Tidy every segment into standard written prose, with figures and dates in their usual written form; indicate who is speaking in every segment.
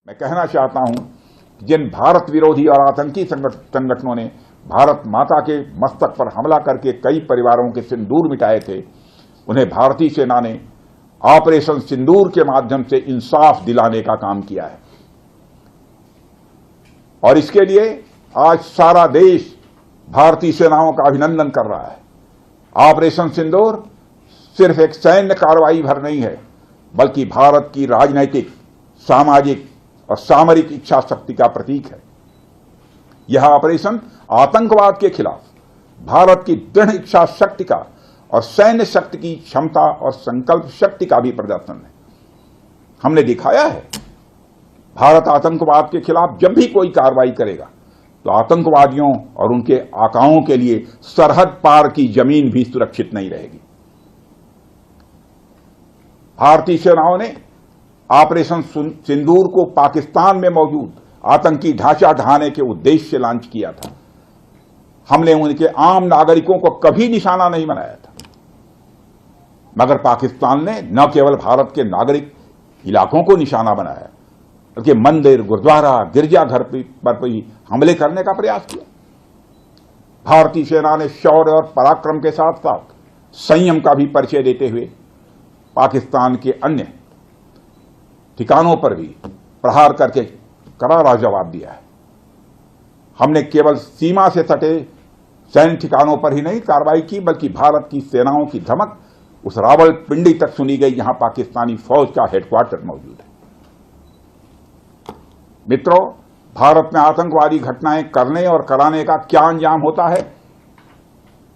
Speaker 1: मैं कहना चाहता हूं कि जिन भारत विरोधी और आतंकी संगठनों ने भारत माता के मस्तक पर हमला करके कई परिवारों के सिंदूर मिटाए थे, उन्हें भारतीय सेना ने ऑपरेशन सिंदूर के माध्यम से इंसाफ दिलाने का काम किया है। और इसके लिए आज सारा देश भारतीय सेनाओं का अभिनंदन कर रहा है। ऑपरेशन सिंदूर सिर्फ एक सैन्य कार्रवाई भर नहीं है, बल्कि भारत की राजनैतिक, सामाजिक और सामरिक इच्छा शक्ति का प्रतीक है। यह ऑपरेशन आतंकवाद के खिलाफ भारत की दृढ़ इच्छा शक्ति का और सैन्य शक्ति की क्षमता और संकल्प शक्ति का भी प्रदर्शन है। हमने दिखाया है, भारत आतंकवाद के खिलाफ जब भी कोई कार्रवाई करेगा तो आतंकवादियों और उनके आकाओं के लिए सरहद पार की जमीन भी सुरक्षित नहीं रहेगी। भारतीय सेनाओं ने ऑपरेशन सिंदूर को पाकिस्तान में मौजूद आतंकी ढांचा ढहाने के उद्देश्य से लॉन्च किया था। हमने उनके आम नागरिकों को कभी निशाना नहीं बनाया था, मगर पाकिस्तान ने न केवल भारत के नागरिक इलाकों को निशाना बनाया, बल्कि मंदिर, गुरुद्वारा, गिरजाघर पर भी हमले करने का प्रयास किया। भारतीय सेना ने शौर्य और पराक्रम के साथ साथ संयम का भी परिचय देते हुए पाकिस्तान के अन्य ठिकानों पर भी प्रहार करके करारा जवाब दिया है। हमने केवल सीमा से सटे सैन्य ठिकानों पर ही नहीं कार्रवाई की, बल्कि भारत की सेनाओं की धमक उस रावलपिंडी तक सुनी गई जहां पाकिस्तानी फौज का हेडक्वार्टर मौजूद है। मित्रों, भारत में आतंकवादी घटनाएं करने और कराने का क्या अंजाम होता है,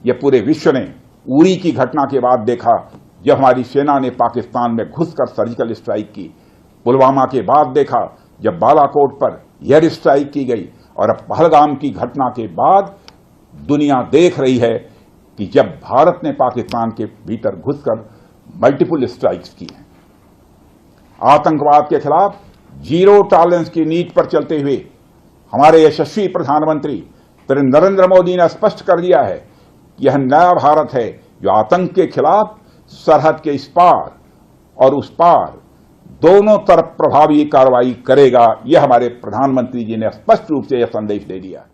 Speaker 1: यह पूरे विश्व ने उरी की घटना के बाद देखा, जब हमारी सेना ने पाकिस्तान में घुसकर सर्जिकल स्ट्राइक की। पुलवामा के बाद देखा, जब बालाकोट पर एयर स्ट्राइक की गई, और अब पहलगाम की घटना के बाद दुनिया देख रही है कि जब भारत ने पाकिस्तान के भीतर घुसकर मल्टीपल स्ट्राइक्स की हैं। आतंकवाद के खिलाफ जीरो टॉलरेंस की नीति पर चलते हुए हमारे यशस्वी प्रधानमंत्री नरेंद्र मोदी ने स्पष्ट कर दिया है कि यह नया भारत है जो आतंक के खिलाफ सरहद के इस पार और उस पार दोनों तरफ प्रभावी कार्रवाई करेगा। यह हमारे प्रधानमंत्री जी ने स्पष्ट रूप से यह संदेश दे दिया।